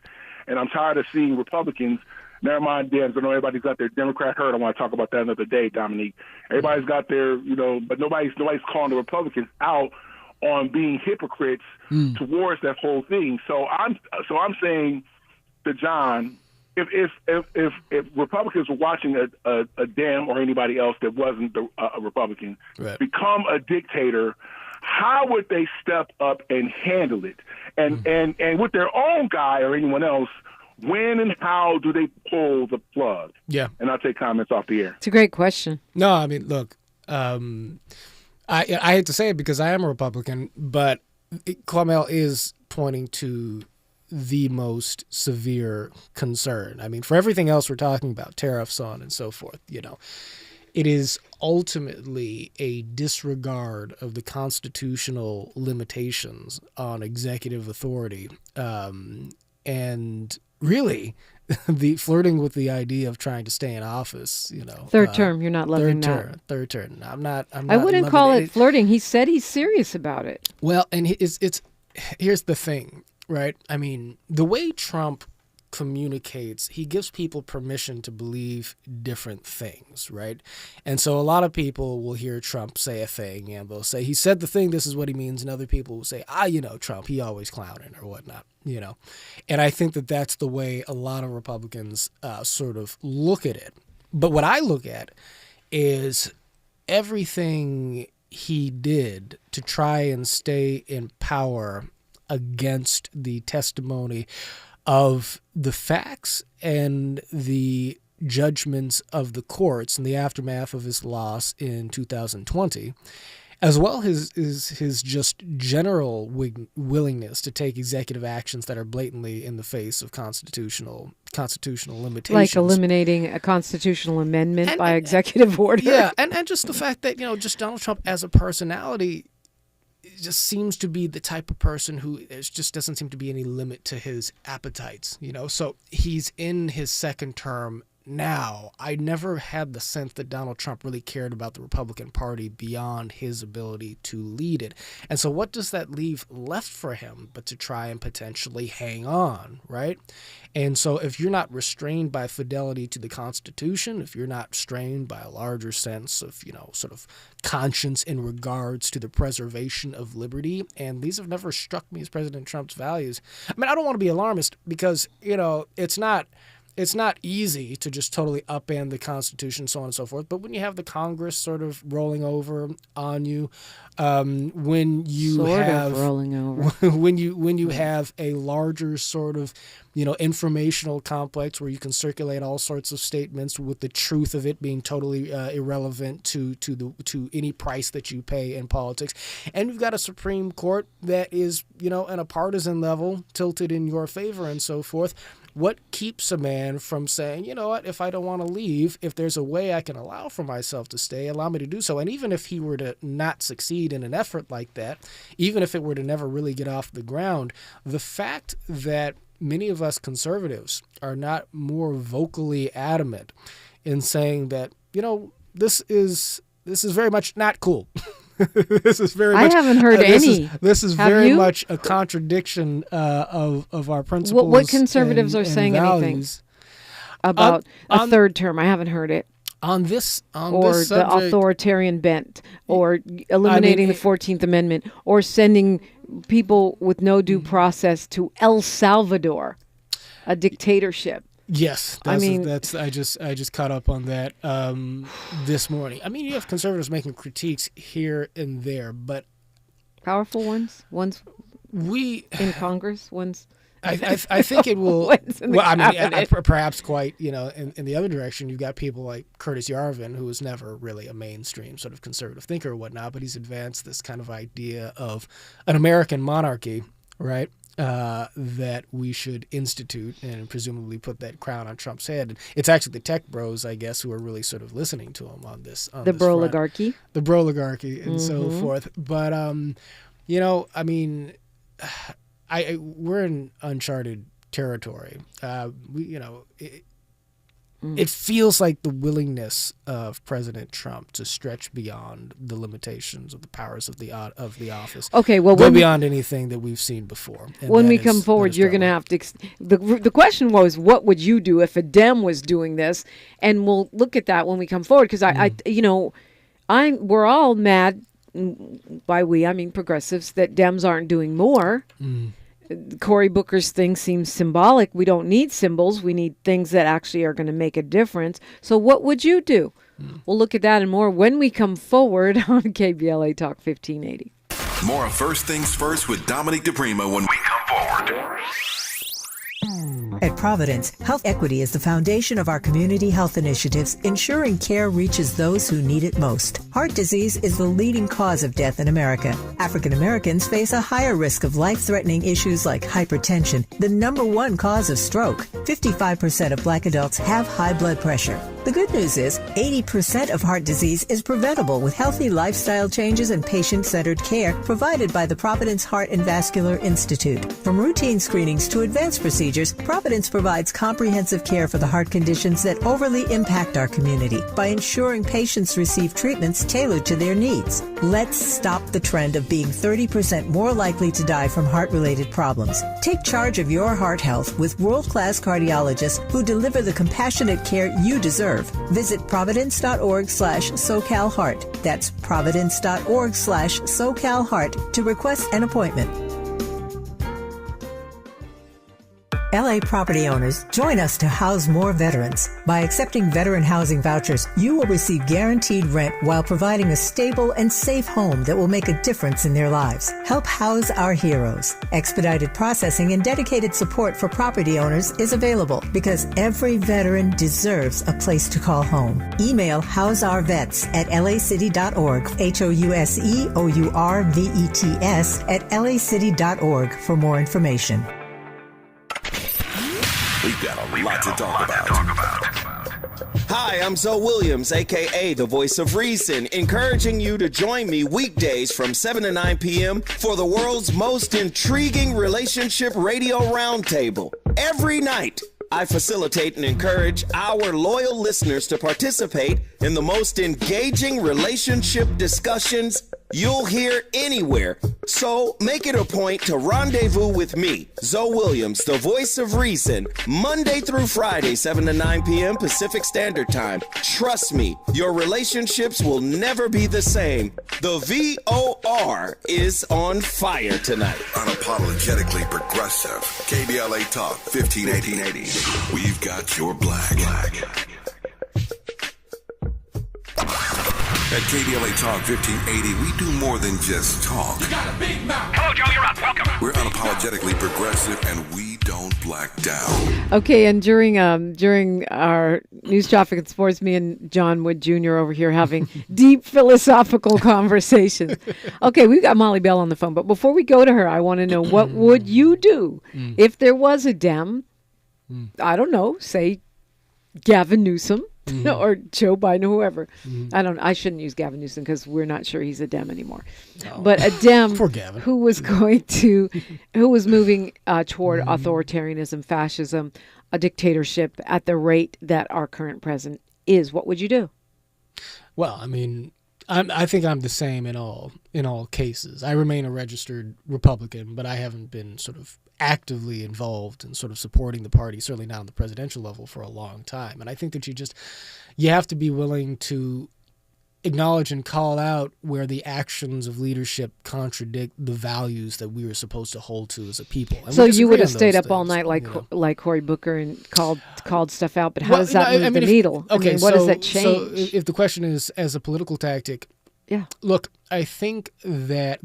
S2: And I'm tired of seeing Republicans, never mind Dems, I know everybody's got their Democrat herd. I want to talk about that another day, Dominique. Everybody's got their, but nobody's calling the Republicans out on being hypocrites towards that whole thing. So I'm saying to John, if Republicans were watching a Dem or anybody else that wasn't a Republican become a dictator, how would they step up and handle it? And with their own guy or anyone else, when and how do they pull the plug?
S5: Yeah.
S2: And I'll take comments off the air.
S4: It's a great question.
S5: No, I mean, look, I hate to say it because I am a Republican, but Kamala is pointing to the most severe concern. I mean, for everything else we're talking about, tariffs, so on and so forth, it is ultimately a disregard of the constitutional limitations on executive authority. And really, the flirting with the idea of trying to stay in office,
S4: Third term, you're not loving that.
S5: Third term. No, I'm not.
S4: I wouldn't call it flirting. He said he's serious about it.
S5: Well, and here's the thing, right? I mean, the way Trump communicates, he gives people permission to believe different things, right? And so a lot of people will hear Trump say a thing and they'll say, he said the thing, this is what he means. And other people will say, Trump, he always clowning or whatnot, And I think that that's the way a lot of Republicans sort of look at it. But what I look at is everything he did to try and stay in power against the testimony of the facts and the judgments of the courts in the aftermath of his loss in 2020, as well as his just general willingness to take executive actions that are blatantly in the face of constitutional limitations.
S4: Like eliminating a constitutional amendment by executive order.
S5: Yeah, and just the fact that, just Donald Trump as a personality just seems to be the type of person who just doesn't seem to be any limit to his appetites, So he's in his second term now. I never had the sense that Donald Trump really cared about the Republican Party beyond his ability to lead it. And so what does that leave left for him but to try and potentially hang on, right? And so if you're not restrained by fidelity to the Constitution, if you're not strained by a larger sense of, sort of conscience in regards to the preservation of liberty, and these have never struck me as President Trump's values. I mean, I don't want to be alarmist because, it's not easy to just totally upend the Constitution, so on and so forth. But when you have the Congress sort of rolling over on you, when you have a larger sort of informational complex where you can circulate all sorts of statements with the truth of it being totally irrelevant to any price that you pay in politics, and you've got a Supreme Court that is on a partisan level tilted in your favor and so forth. What keeps a man from saying, if I don't want to leave, if there's a way I can allow for myself to stay, allow me to do so? And even if he were to not succeed in an effort like that, even if it were to never really get off the ground, the fact that many of us conservatives are not more vocally adamant in saying that, this is very much not cool. This is very much.
S4: I haven't heard any.
S5: This is very much a contradiction of our principles.
S4: What conservatives are saying
S5: values.
S4: Anything about a third term? I haven't heard it.
S5: On this
S4: subject, the authoritarian bent, or eliminating the 14th Amendment, or sending people with no due process to El Salvador, a dictatorship.
S5: Yes, I just caught up on that this morning. I mean, you have conservatives making critiques here and there, but
S4: Powerful ones? Ones in Congress? Ones...
S5: I think it will. Well, I mean, and perhaps quite, in the other direction, you've got people like Curtis Yarvin, who was never really a mainstream sort of conservative thinker or whatnot, but he's advanced this kind of idea of an American monarchy, right? That we should institute and presumably put that crown on Trump's head. And it's actually the tech bros, I guess, who are really sort of listening to him on this.
S4: The broligarchy.
S5: The broligarchy and so forth. But, I mean... we're in uncharted territory. It feels like the willingness of President Trump to stretch beyond the limitations of the powers of the office.
S4: Okay, well,
S5: go beyond anything that we've seen before.
S4: When we come forward, you're going to have to. The question was, what would you do if a Dem was doing this? And we'll look at that when we come forward, because we're all mad. By we, I mean progressives, that Dems aren't doing more. Cory Booker's thing seems symbolic. We don't need symbols. We need things that actually are going to make a difference. So what would you do? We'll look at that and more when we come forward on KBLA Talk 1580.
S6: More of First Things First with Dominique DiPrima when we come forward.
S3: At Providence, health equity is the foundation of our community health initiatives, ensuring care reaches those who need it most. Heart disease is the leading cause of death in America. African Americans face a higher risk of life-threatening issues like hypertension, the number one cause of stroke. 55% of Black adults have high blood pressure. The good news is 80% of heart disease is preventable with healthy lifestyle changes and patient-centered care provided by the Providence Heart and Vascular Institute. From routine screenings to advanced procedures, Providence provides comprehensive care for the heart conditions that overly impact our community by ensuring patients receive treatments tailored to their needs. Let's stop the trend of being 30% more likely to die from heart-related problems. Take charge of your heart health with world-class cardiologists who deliver the compassionate care you deserve. Visit providence.org/SoCalHeart. That's providence.org/SoCalHeart to request an appointment. LA property owners, join us to house more veterans. By accepting veteran housing vouchers, you will receive guaranteed rent while providing a stable and safe home that will make a difference in their lives. Help house our heroes. Expedited processing and dedicated support for property owners is available because every veteran deserves a place to call home. Email houseuurvets@lacity.org, HOUSEOURVETS@lacity.org for more information.
S6: We've got a lot to talk about.
S22: Hi, I'm Zoe Williams, a.k.a. The Voice of Reason, encouraging you to join me weekdays from 7 to 9 p.m. for the world's most intriguing relationship radio roundtable. Every night, I facilitate and encourage our loyal listeners to participate in the most engaging relationship discussions you'll hear anywhere. So make it a point to rendezvous with me, Zoe Williams, the Voice of Reason, Monday through Friday, 7 to 9 p.m. Pacific Standard Time. Trust me, your relationships will never be the same. The VOR is on fire tonight.
S6: Unapologetically progressive. KBLA Talk 1580. We've got your black. At KBLA Talk 1580, we do more than just talk.
S23: You got a big mouth. Hello, Joe, you're up. Welcome.
S6: We're unapologetically progressive, and we don't black down.
S4: Okay, and during our News, Traffic, and Sports, me and John Wood Jr. over here having deep philosophical conversations. Okay, we've got Molly Bell on the phone, but before we go to her, I want to know, what would you do if there was a Dem, I don't know, say Gavin Newsom, or Joe Biden, or whoever. I shouldn't use Gavin Newsom because we're not sure he's a Dem anymore. Oh. But a Dem who was moving toward authoritarianism, fascism, a dictatorship at the rate that our current president is. What would you do?
S5: Well, I mean, I think I'm the same in all cases. I remain a registered Republican, but I haven't been sort of actively involved in sort of supporting the party, certainly not on the presidential level, for a long time. And I think that you have to be willing to acknowledge and call out where the actions of leadership contradict the values that we were supposed to hold to as a people. And
S4: so you would have stayed up all night like Cory Booker and called stuff out, but how does that move the needle?
S5: Okay,
S4: what does that change?
S5: So if the question is as a political tactic,
S4: yeah.
S5: Look, I think that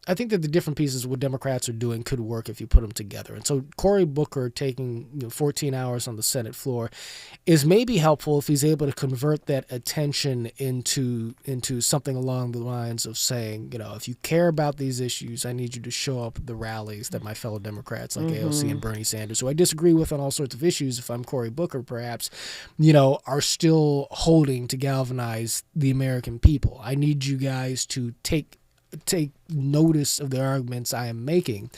S5: I think that the different pieces of what Democrats are doing could work if you put them together. And so Cory Booker taking 14 hours on the Senate floor is maybe helpful if he's able to convert that attention into something along the lines of saying, if you care about these issues, I need you to show up at the rallies that my fellow Democrats like AOC and Bernie Sanders, who I disagree with on all sorts of issues, if I'm Cory Booker perhaps, are still holding to galvanize the American people. I need you guys to take notice of the arguments I am making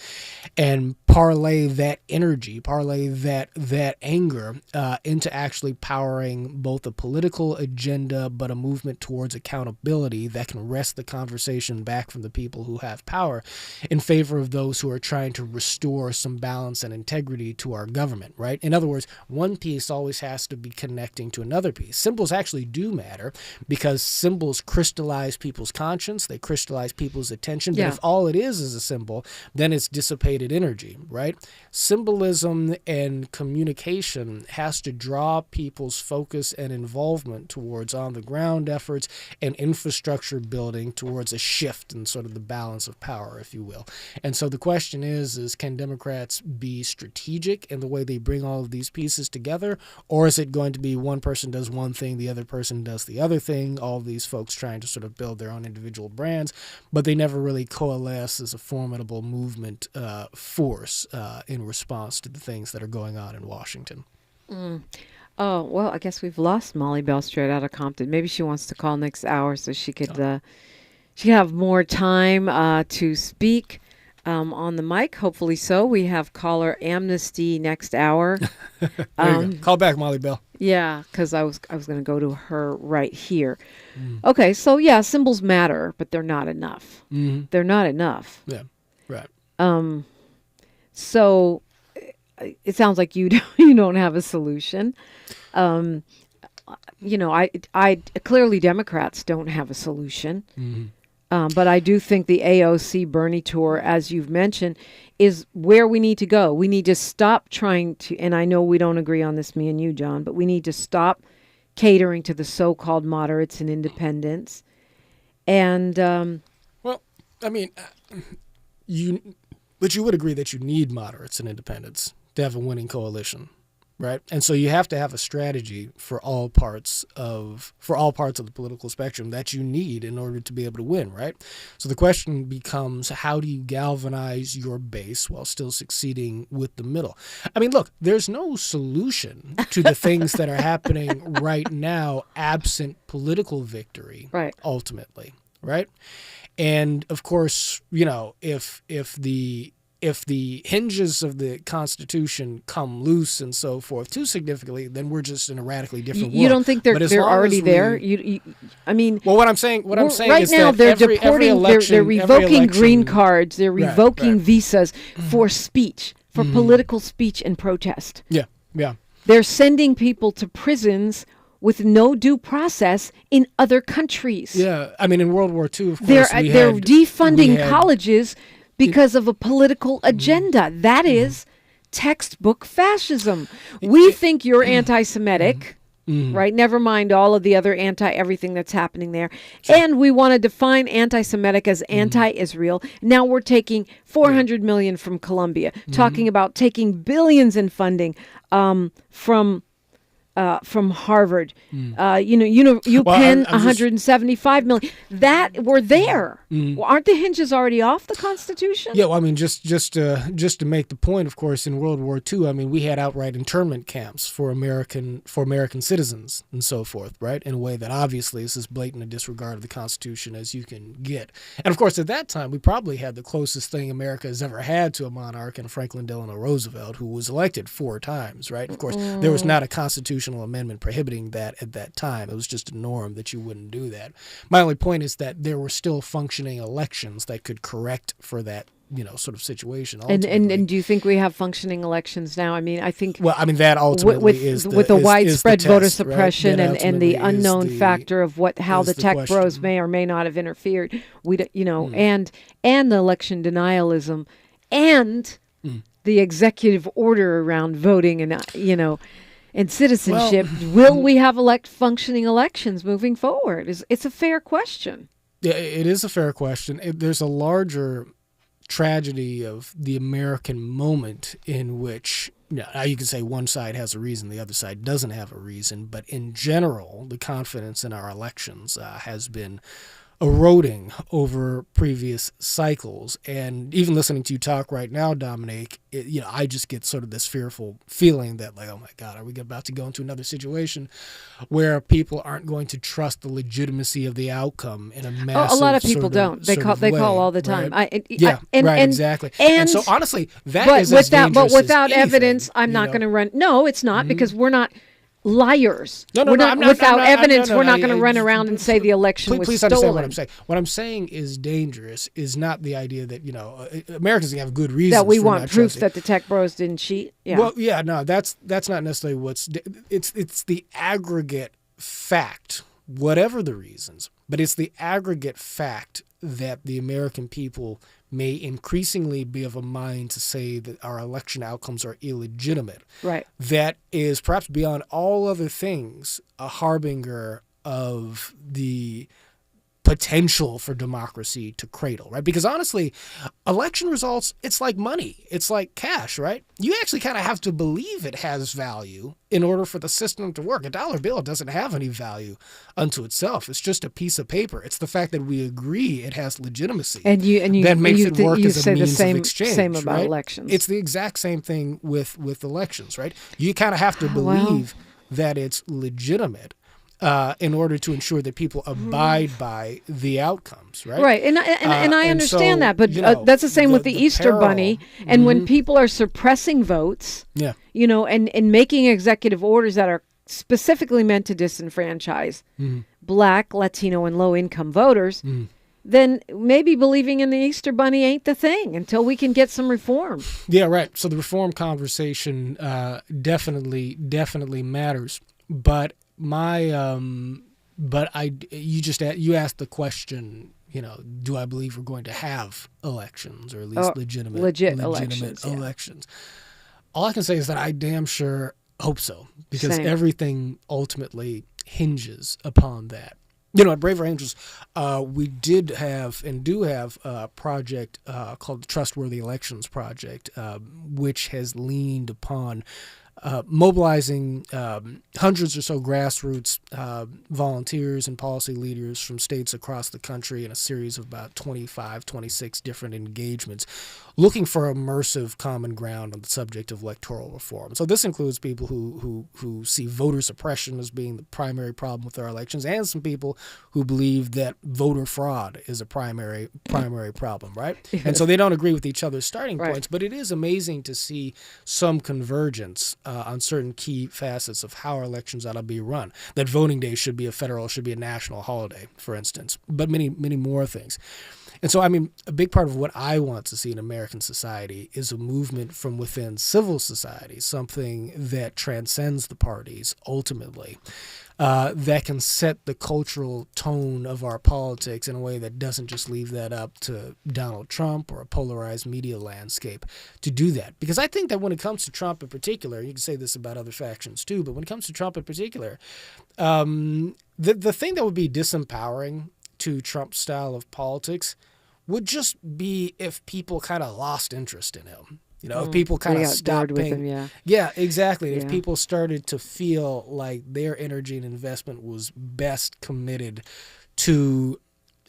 S5: and parlay that energy, parlay that anger into actually powering both a political agenda but a movement towards accountability that can wrest the conversation back from the people who have power in favor of those who are trying to restore some balance and integrity to our government, right? In other words, one piece always has to be connecting to another piece. Symbols actually do matter because symbols crystallize people's conscience, they crystallize people's attention, but if all it is a symbol, then it's dissipated energy, right? Symbolism and communication has to draw people's focus and involvement towards on-the-ground efforts and infrastructure building towards a shift in sort of the balance of power, if you will. And so the question is can Democrats be strategic in the way they bring all of these pieces together, or is it going to be one person does one thing, the other person does the other thing, all of these folks trying to sort of build their own individual brands, but they never really coalesce as a formidable movement force in response to the things that are going on in Washington.
S4: Oh, well, I guess we've lost Molly Bell straight out of Compton. Maybe she wants to call next hour so she could have more time to speak on the mic. Hopefully so. We have caller amnesty next hour.
S5: There you go. Call back, Molly Bell.
S4: Yeah, because I was going to go to her right here. Okay, so symbols matter, but they're not enough. They're not enough.
S5: Yeah, right.
S4: So it sounds like you don't have a solution. I clearly Democrats don't have a solution. But I do think the AOC Bernie tour, as you've mentioned, is where we need to go. We need to stop trying to, and I know we don't agree on this, me and you, John, but we need to stop catering to the so-called moderates and independents. And
S5: but you would agree that you need moderates and independents to have a winning coalition, right? And so you have to have a strategy for all parts of the political spectrum that you need in order to be able to win, right? So the question becomes, how do you galvanize your base while still succeeding with the middle? I mean, look, there's no solution to the things that are happening right now absent political victory,
S4: right?
S5: Ultimately, right? And of course, if the hinges of the Constitution come loose and so forth too significantly, then we're just in a radically different world.
S4: You don't think they're already there?
S5: Well, what I'm saying
S4: right
S5: is
S4: now
S5: that
S4: they're
S5: every
S4: deporting,
S5: election,
S4: they're revoking green
S5: election,
S4: cards, they're revoking visas for speech, for political speech and protest.
S5: Yeah.
S4: They're sending people to prisons with no due process in other countries.
S5: Yeah, I mean, in World War II, of course,
S4: they're defunding colleges because of a political agenda. That is textbook fascism. We think you're anti-Semitic, right? Never mind all of the other everything that's happening there. Sure. And we want to define anti-Semitic as anti-Israel. Now we're taking $400 million from Colombia, talking about taking billions in funding from Harvard, UPenn, $175 million. That we're there. Aren't the hinges already off the Constitution?
S5: Yeah, well, I mean, just to make the point, of course, in World War II, I mean, we had outright internment camps for American citizens and so forth, right? In a way that obviously is as blatant a disregard of the Constitution as you can get. And of course, at that time, we probably had the closest thing America has ever had to a monarch in Franklin Delano Roosevelt, who was elected 4 times, right? Of course, there was not a constitutional amendment prohibiting that at that time. It was just a norm that you wouldn't do that. My only point is that there were still functioning elections that could correct for that, sort of situation.
S4: And do you think we have functioning elections now? I mean, I think.
S5: Well, I mean, that ultimately
S4: with the widespread
S5: is the
S4: voter
S5: test,
S4: suppression
S5: right?
S4: and the unknown factor of how the tech
S5: question.
S4: bros may or may not have interfered. And the election denialism and the executive order around voting and and citizenship. Will we have functioning elections moving forward? It's a fair question.
S5: Yeah, it is a fair question. There's a larger tragedy of the American moment in which, now you can say one side has a reason, the other side doesn't have a reason, but in general, the confidence in our elections has been eroding over previous cycles. And even listening to you talk right now, Dominique, I just get sort of this fearful feeling that, like, oh my God, are we about to go into another situation where people aren't going to trust the legitimacy of the outcome in a massive
S4: a lot of people don't. They call all the time.
S5: Right? Exactly.
S4: And
S5: so honestly, that is as dangerous
S4: without
S5: as
S4: evidence, I'm not going to run. No, it's not, because we're not liars.
S5: Without
S4: evidence, we're not going to run around and say the election was stolen.
S5: Please understand what I'm saying. What I'm saying is dangerous is not the idea that, Americans have good reasons
S4: that we
S5: for
S4: want
S5: not
S4: proof
S5: trusting.
S4: that the tech bros didn't cheat. Yeah.
S5: Well, yeah, no, that's not necessarily it's the aggregate fact, whatever the reasons, but it's the aggregate fact that the American people may increasingly be of a mind to say that our election outcomes are illegitimate.
S4: Right.
S5: That is perhaps beyond all other things a harbinger of the potential for democracy to cradle, right? Because honestly, election results, it's like money. It's like cash, right? You actually kind of have to believe it has value in order for the system to work. A dollar bill doesn't have any value unto itself. It's just a piece of paper. It's the fact that we agree it has legitimacy
S4: and you
S5: that makes it work
S4: you
S5: as
S4: say
S5: a means
S4: the same,
S5: of exchange.
S4: Same about
S5: right?
S4: elections.
S5: It's the exact same thing with elections, right? You kind of have to believe that it's legitimate in order to ensure that people abide by the outcomes, right?
S4: Right, and I understand that, but that's the same with the Easter
S5: peril.
S4: Bunny. And when people are suppressing votes, and making executive orders that are specifically meant to disenfranchise Black, Latino, and low-income voters, then maybe believing in the Easter Bunny ain't the thing until we can get some reform.
S5: Yeah, right. So the reform conversation definitely matters, but you asked the question, do I believe we're going to have elections, or at least legitimate elections? All I can say is that I damn sure hope so, because everything ultimately hinges upon that. At Braver Angels, we did have and do have a project called the Trustworthy Elections Project, which has leaned upon mobilizing hundreds or so grassroots volunteers and policy leaders from states across the country in a series of about 26 different engagements, looking for immersive common ground on the subject of electoral reform. So this includes people who see voter suppression as being the primary problem with our elections, and some people who believe that voter fraud is a primary problem, right? Yes. And so they don't agree with each other's starting points, but it is amazing to see some convergence on certain key facets of how our elections ought to be run. That voting day should be a national holiday, for instance, but many, many more things. And so, a big part of what I want to see in American society is a movement from within civil society, something that transcends the parties ultimately, that can set the cultural tone of our politics in a way that doesn't just leave that up to Donald Trump or a polarized media landscape to do that. Because I think that when it comes to Trump in particular, you can say this about other factions too, but when it comes to Trump in particular, the thing that would be disempowering to Trump's style of politics would just be if people kind of lost interest in him. If people kind of stopped paying, exactly. If people started to feel like their energy and investment was best committed to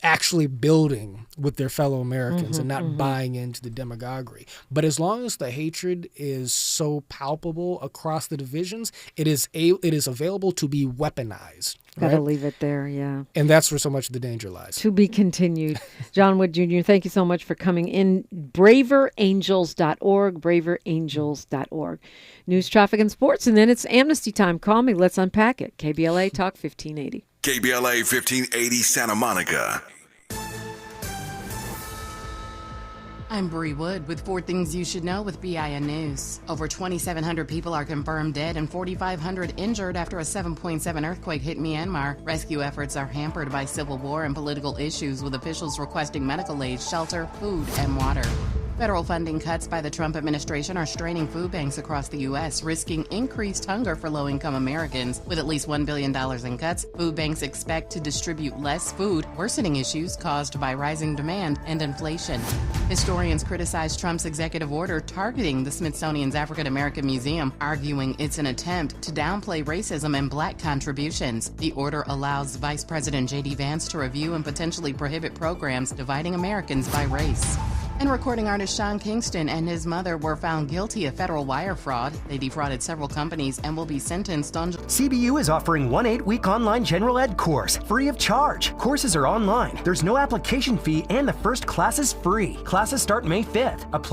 S5: actually building with their fellow Americans and not buying into the demagoguery. But as long as the hatred is so palpable across the divisions, it is available to be weaponized.
S4: Gotta leave it there, yeah.
S5: And that's where so much of the danger lies.
S4: To be continued. John Wood Jr., thank you so much for coming in. BraverAngels.org, BraverAngels.org. News, traffic, and sports, and then it's amnesty time. Call me. Let's unpack it. KBLA Talk 1580.
S6: KBLA 1580 Santa Monica.
S7: I'm Bree Wood with 4 Things You Should Know with BIN News. Over 2,700 people are confirmed dead and 4,500 injured after a 7.7 earthquake hit Myanmar. Rescue efforts are hampered by civil war and political issues, with officials requesting medical aid, shelter, food, and water. Federal funding cuts by the Trump administration are straining food banks across the U.S., risking increased hunger for low-income Americans. With at least $1 billion in cuts, food banks expect to distribute less food, worsening issues caused by rising demand and inflation. Historians criticize Trump's executive order targeting the Smithsonian's African American Museum, arguing it's an attempt to downplay racism and black contributions. The order allows Vice President J.D. Vance to review and potentially prohibit programs dividing Americans by race. And recording artist Sean Kingston and his mother were found guilty of federal wire fraud. They defrauded several companies and will be sentenced on...
S8: CBU is offering one 8-week online general ed course, free of charge. Courses are online. There's no application fee and the first class is free. Classes start May 5th. Apply